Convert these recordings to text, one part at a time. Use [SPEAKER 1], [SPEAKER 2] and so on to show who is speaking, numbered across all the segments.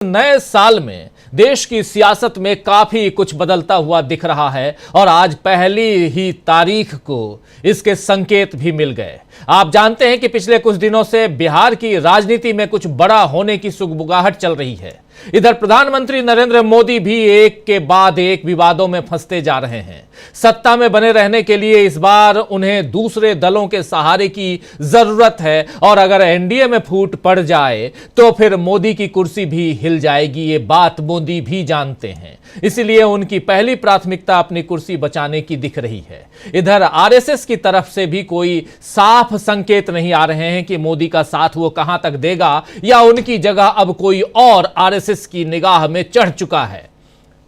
[SPEAKER 1] नए साल में देश की सियासत में काफी कुछ बदलता हुआ दिख रहा है और आज पहली ही तारीख को इसके संकेत भी मिल गए। आप जानते हैं कि पिछले कुछ दिनों से बिहार की राजनीति में कुछ बड़ा होने की सुगबुगाहट चल रही है। इधर प्रधानमंत्री नरेंद्र मोदी भी एक के बाद एक विवादों में फंसते जा रहे हैं। सत्ता में बने रहने के लिए इस बार उन्हें दूसरे दलों के सहारे की जरूरत है और अगर एनडीए में फूट पड़ जाए तो फिर मोदी की कुर्सी भी हिल जाएगी। ये बात मोदी भी जानते हैं, इसीलिए उनकी पहली प्राथमिकता अपनी कुर्सी बचाने की दिख रही है। इधर आरएसएस की तरफ से भी कोई साफ संकेत नहीं आ रहे हैं कि मोदी का साथ वो कहां तक देगा या उनकी जगह अब कोई और आरएसएस की निगाह में चढ़ चुका है।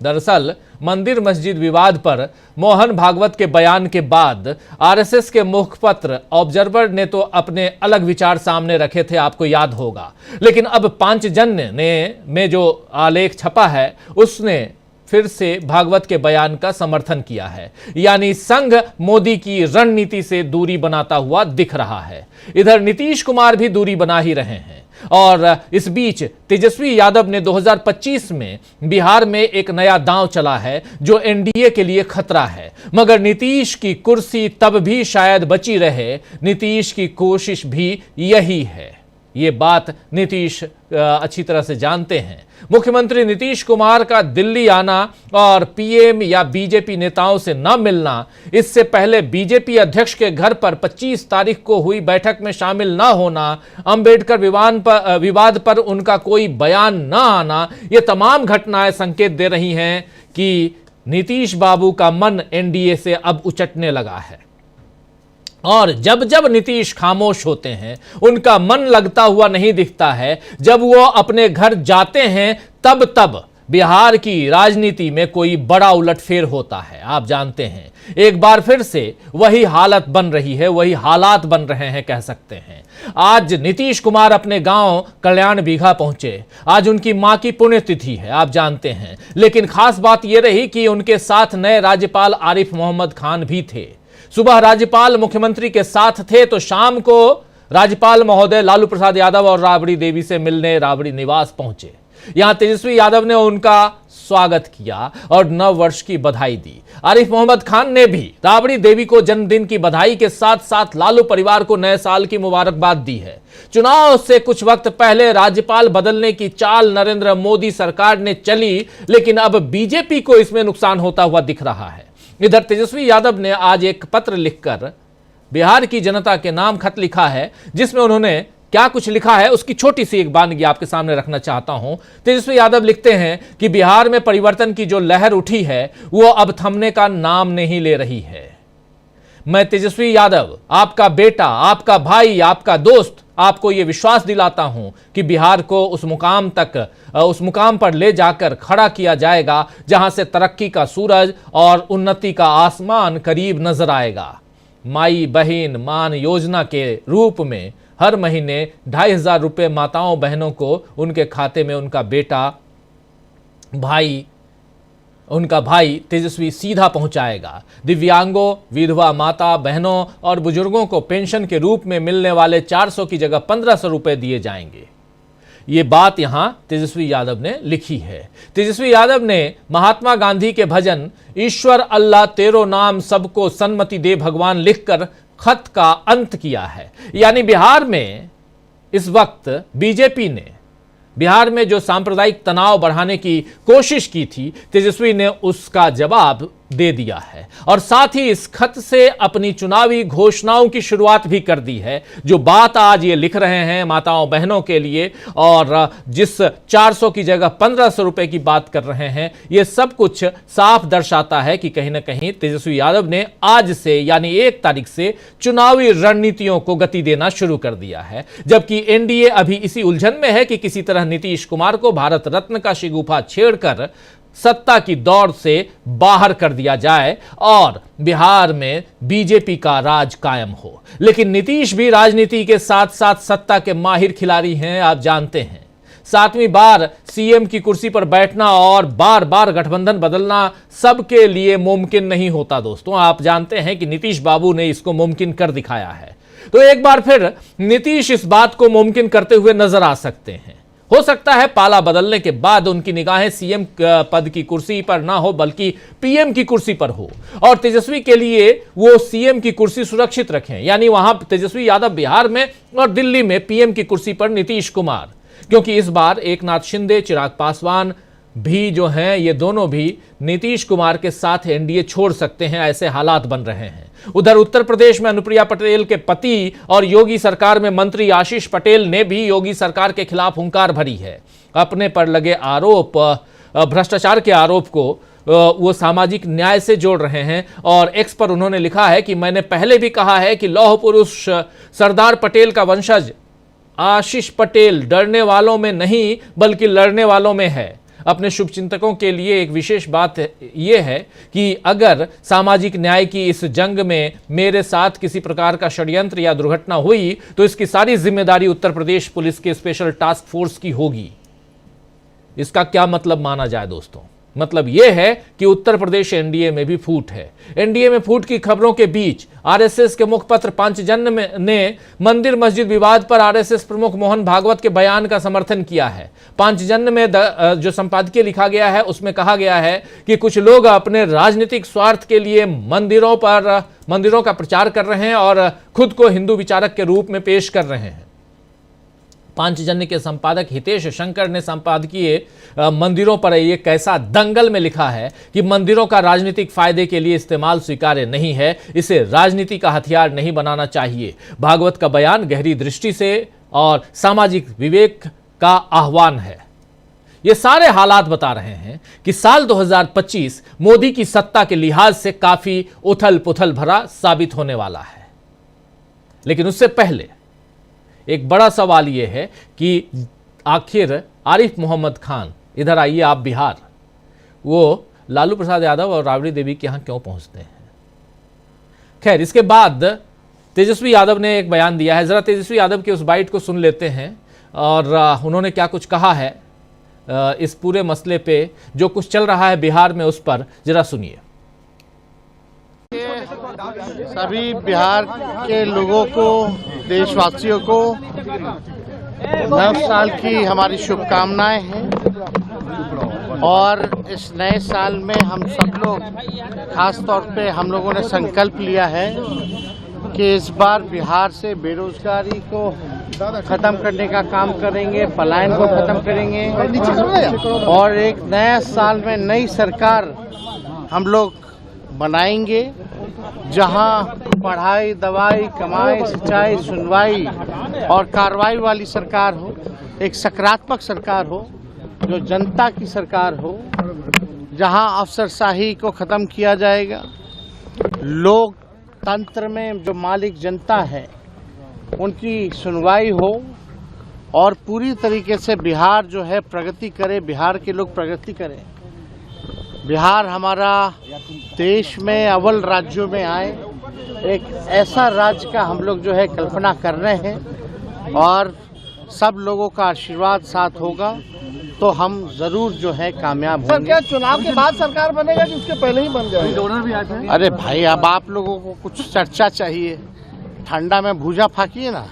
[SPEAKER 1] दरअसल मंदिर मस्जिद विवाद पर मोहन भागवत के बयान के बाद आरएसएस के मुखपत्र ऑब्जर्वर ने तो अपने अलग विचार सामने रखे थे, आपको याद होगा। लेकिन अब पांचजन्य में जो आलेख छपा है उसने फिर से भागवत के बयान का समर्थन किया है, यानी संघ मोदी की रणनीति से दूरी बनाता हुआ दिख रहा है। इधर नीतीश कुमार भी दूरी बना ही रहे हैं और इस बीच तेजस्वी यादव ने 2025 में बिहार में एक नया दांव चला है जो एनडीए के लिए खतरा है, मगर नीतीश की कुर्सी तब भी शायद बची रहे। नीतीश की कोशिश भी यही है, ये बात नीतीश अच्छी तरह से जानते हैं। मुख्यमंत्री नीतीश कुमार का दिल्ली आना और पीएम या बीजेपी नेताओं से न मिलना, इससे पहले बीजेपी अध्यक्ष के घर पर 25 तारीख को हुई बैठक में शामिल न होना, अंबेडकर विवाद पर उनका कोई बयान न आना, ये तमाम घटनाएं संकेत दे रही हैं कि नीतीश बाबू का मन एनडीए से अब उचटने लगा है। और जब जब नीतीश खामोश होते हैं, उनका मन लगता हुआ नहीं दिखता है, जब वो अपने घर जाते हैं तब तब बिहार की राजनीति में कोई बड़ा उलटफेर होता है। आप जानते हैं, एक बार फिर से वही हालत बन रही है, वही हालात बन रहे हैं कह सकते हैं। आज नीतीश कुमार अपने गांव कल्याण बीघा पहुंचे, आज उनकी मां की पुण्यतिथि है, आप जानते हैं। लेकिन खास बात यह रही कि उनके साथ नए राज्यपाल आरिफ मोहम्मद खान भी थे। सुबह राज्यपाल मुख्यमंत्री के साथ थे तो शाम को राज्यपाल महोदय लालू प्रसाद यादव और राबड़ी देवी से मिलने राबड़ी निवास पहुंचे। यहां तेजस्वी यादव ने उनका स्वागत किया और नव वर्ष की बधाई दी। आरिफ मोहम्मद खान ने भी राबड़ी देवी को जन्मदिन की बधाई के साथ साथ लालू परिवार को नए साल की मुबारकबाद दी है। चुनाव से कुछ वक्त पहले राज्यपाल बदलने की चाल नरेंद्र मोदी सरकार ने चली, लेकिन अब बीजेपी को इसमें नुकसान होता हुआ दिख रहा है। इधर तेजस्वी यादव ने आज एक पत्र लिखकर बिहार की जनता के नाम खत लिखा है, जिसमें उन्होंने क्या कुछ लिखा है उसकी छोटी सी एक बानगी आपके सामने रखना चाहता हूं। तेजस्वी यादव लिखते हैं कि बिहार में परिवर्तन की जो लहर उठी है वो अब थमने का नाम नहीं ले रही है। मैं तेजस्वी यादव, आपका बेटा, आपका भाई, आपका दोस्त, आपको यह विश्वास दिलाता हूं कि बिहार को उस मुकाम पर ले जाकर खड़ा किया जाएगा जहां से तरक्की का सूरज और उन्नति का आसमान करीब नजर आएगा। माई बहन मान योजना के रूप में हर महीने 2,500 रुपये माताओं बहनों को उनके खाते में उनका भाई तेजस्वी सीधा पहुंचाएगा। दिव्यांगों, विधवा माता बहनों और बुजुर्गों को पेंशन के रूप में मिलने वाले 400 की जगह 1,500 रुपए दिए जाएंगे। ये बात यहां तेजस्वी यादव ने लिखी है। तेजस्वी यादव ने महात्मा गांधी के भजन ईश्वर अल्लाह तेरो नाम सबको सन्मति दे भगवान लिखकर खत का अंत किया है। यानी बिहार में इस वक्त बीजेपी ने बिहार में जो सांप्रदायिक तनाव बढ़ाने की कोशिश की थी, तेजस्वी ने उसका जवाब दे दिया है और साथ ही इस खत से अपनी चुनावी घोषणाओं की शुरुआत भी कर दी है। जो बात आज ये लिख रहे हैं माताओं बहनों के लिए और जिस 400 की जगह 1,500 रुपए की बात कर रहे हैं, ये सब कुछ साफ दर्शाता है कि कहीं ना कहीं तेजस्वी यादव ने आज से यानी 1 तारीख से चुनावी रणनीतियों को गति देना शुरू कर दिया है। जबकि एनडीए अभी इसी उलझन में है कि किसी तरह नीतीश कुमार को भारत रत्न का शिगुफा छेड़कर सत्ता की दौड़ से बाहर कर दिया जाए और बिहार में बीजेपी का राज कायम हो। लेकिन नीतीश भी राजनीति के साथ साथ सत्ता के माहिर खिलाड़ी हैं, आप जानते हैं। 7वीं बार सीएम की कुर्सी पर बैठना और बार बार गठबंधन बदलना सबके लिए मुमकिन नहीं होता दोस्तों। आप जानते हैं कि नीतीश बाबू ने इसको मुमकिन कर दिखाया है। तो एक बार फिर नीतीश इस बात को मुमकिन करते हुए नजर आ सकते हैं। हो सकता है पाला बदलने के बाद उनकी निगाहें सीएम पद की कुर्सी पर ना हो बल्कि पीएम की कुर्सी पर हो, और तेजस्वी के लिए वो सीएम की कुर्सी सुरक्षित रखें। यानी वहां तेजस्वी यादव बिहार में और दिल्ली में पीएम की कुर्सी पर नीतीश कुमार, क्योंकि इस बार एकनाथ शिंदे, चिराग पासवान भी जो हैं, ये दोनों भी नीतीश कुमार के साथ एनडीए छोड़ सकते हैं, ऐसे हालात बन रहे हैं। उधर उत्तर प्रदेश में अनुप्रिया पटेल के पति और योगी सरकार में मंत्री आशीष पटेल ने भी योगी सरकार के खिलाफ हुंकार भरी है। अपने पर लगे आरोप, भ्रष्टाचार के आरोप को वो सामाजिक न्याय से जोड़ रहे हैं, और एक्स पर उन्होंने लिखा है कि मैंने पहले भी कहा है कि लौह पुरुष सरदार पटेल का वंशज आशीष पटेल डरने वालों में नहीं बल्कि लड़ने वालों में है। अपने शुभचिंतकों के लिए एक विशेष बात यह है कि अगर सामाजिक न्याय की इस जंग में मेरे साथ किसी प्रकार का षड्यंत्र या दुर्घटना हुई तो इसकी सारी जिम्मेदारी उत्तर प्रदेश पुलिस के स्पेशल टास्क फोर्स की होगी। इसका क्या मतलब माना जाए दोस्तों? मतलब यह है कि उत्तर प्रदेश एनडीए में भी फूट है। एनडीए में फूट की खबरों के बीच आरएसएस के मुखपत्र पांचजन्य ने मंदिर मस्जिद विवाद पर आरएसएस प्रमुख मोहन भागवत के बयान का समर्थन किया है। पांचजन्य में जो संपादकीय लिखा गया है उसमें कहा गया है कि कुछ लोग अपने राजनीतिक स्वार्थ के लिए मंदिरों का प्रचार कर रहे हैं और खुद को हिंदू विचारक के रूप में पेश कर रहे हैं। पांचजन्य के संपादक हितेश शंकर ने संपादकीय मंदिरों पर एक ऐसा दंगल में लिखा है कि मंदिरों का राजनीतिक फायदे के लिए इस्तेमाल स्वीकार्य नहीं है, इसे राजनीति का हथियार नहीं बनाना चाहिए। भागवत का बयान गहरी दृष्टि से और सामाजिक विवेक का आह्वान है। ये सारे हालात बता रहे हैं कि साल 2025 मोदी की सत्ता के लिहाज से काफी उथल पुथल भरा साबित होने वाला है। लेकिन उससे पहले एक बड़ा सवाल यह है कि आखिर आरिफ मोहम्मद खान, इधर आइए आप बिहार, वो लालू प्रसाद यादव और राबड़ी देवी के यहां क्यों पहुंचते हैं? खैर, इसके बाद तेजस्वी यादव ने एक बयान दिया है। जरा तेजस्वी यादव की उस बाइट को सुन लेते हैं और उन्होंने क्या कुछ कहा है इस पूरे मसले पे, जो कुछ चल रहा है बिहार में, उस पर जरा सुनिए।
[SPEAKER 2] सभी बिहार के लोगों को, देशवासियों को नए साल की हमारी शुभकामनाएं हैं। और इस नए साल में हम सब लोग, खास तौर पे हम लोगों ने संकल्प लिया है कि इस बार बिहार से बेरोजगारी को खत्म करने का काम करेंगे, पलायन को खत्म करेंगे और एक नया साल में नई सरकार हम लोग बनाएंगे जहां पढ़ाई, दवाई, कमाई, सिंचाई, सुनवाई और कार्रवाई वाली सरकार हो, एक सकारात्मक सरकार हो, जो जनता की सरकार हो, जहां अफसरशाही को खत्म किया जाएगा, लोकतंत्र में जो मालिक जनता है उनकी सुनवाई हो और पूरी तरीके से बिहार जो है प्रगति करे, बिहार के लोग प्रगति करें। बिहार हमारा देश में अव्वल राज्यों में आए, एक ऐसा राज्य का हम लोग जो है कल्पना कर रहे हैं और सब लोगों का आशीर्वाद साथ होगा तो हम जरूर जो है कामयाब होंगे।
[SPEAKER 3] सर, क्या चुनाव के बाद सरकार बनेगा कि उसके पहले ही बन जाएगा? डोनर भी आते हैं।
[SPEAKER 2] अरे भाई, अब आप लोगों को कुछ चर्चा चाहिए, ठंडा में भूजा फाकिए ना।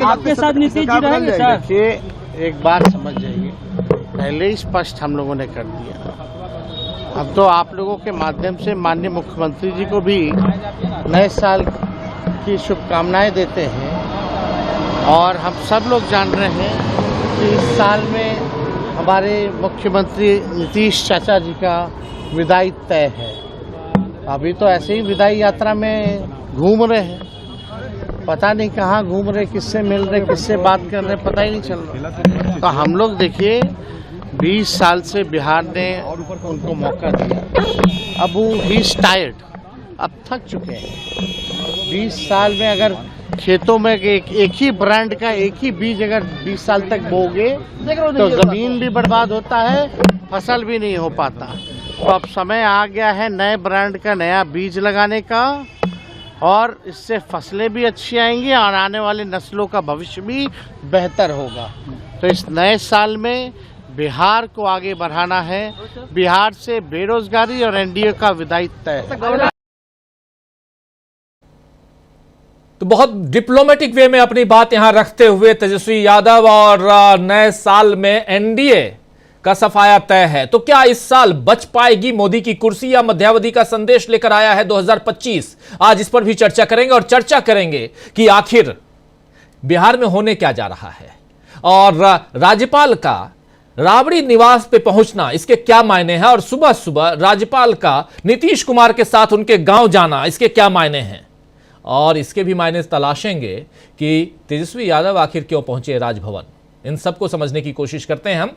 [SPEAKER 3] आपके साथ नीतीश जी रहेंगे सर?
[SPEAKER 2] देखिए, एक बात समझ जाइए, पहले ही स्पष्ट हम लोगों ने कर दिया। अब तो आप लोगों के माध्यम से माननीय मुख्यमंत्री जी को भी नए साल की शुभकामनाएं देते हैं और हम सब लोग जान रहे हैं कि इस साल में हमारे मुख्यमंत्री नीतीश चाचा जी का विदाई तय है। अभी तो ऐसे ही विदाई यात्रा में घूम रहे हैं, पता नहीं कहाँ घूम रहे, किससे मिल रहे, किससे बात कर रहे, पता ही नहीं चल रहा। तो हम लोग देखिए 20 साल से बिहार ने उनको मौका दिया, अब वो ही टायर्ड, अब थक चुके हैं। 20 साल में अगर खेतों में एक ही ब्रांड का एक ही बीज अगर 20 साल तक बोगे तो जमीन भी बर्बाद होता है, फसल भी नहीं हो पाता। तो अब समय आ गया है नए ब्रांड का नया बीज लगाने का और इससे फसलें भी अच्छी आएंगी और आने वाली नस्लों का भविष्य भी बेहतर होगा। तो इस नए साल में बिहार को आगे बढ़ाना है, बिहार से बेरोजगारी और एनडीए का विदाई तय है।
[SPEAKER 1] तो बहुत डिप्लोमेटिक वे में अपनी बात यहां रखते हुए तेजस्वी यादव और नए साल में एनडीए का सफाया तय है। तो क्या इस साल बच पाएगी मोदी की कुर्सी या मध्यावधि का संदेश लेकर आया है 2025? आज इस पर भी चर्चा करेंगे और चर्चा करेंगे कि आखिर बिहार में होने क्या जा रहा है और राज्यपाल का राबड़ी निवास पे पहुंचना, इसके क्या मायने हैं, और सुबह सुबह राज्यपाल का नीतीश कुमार के साथ उनके गांव जाना, इसके क्या मायने हैं, और इसके भी मायने तलाशेंगे कि तेजस्वी यादव आखिर क्यों पहुंचे राजभवन। इन सबको समझने की कोशिश करते हैं हम।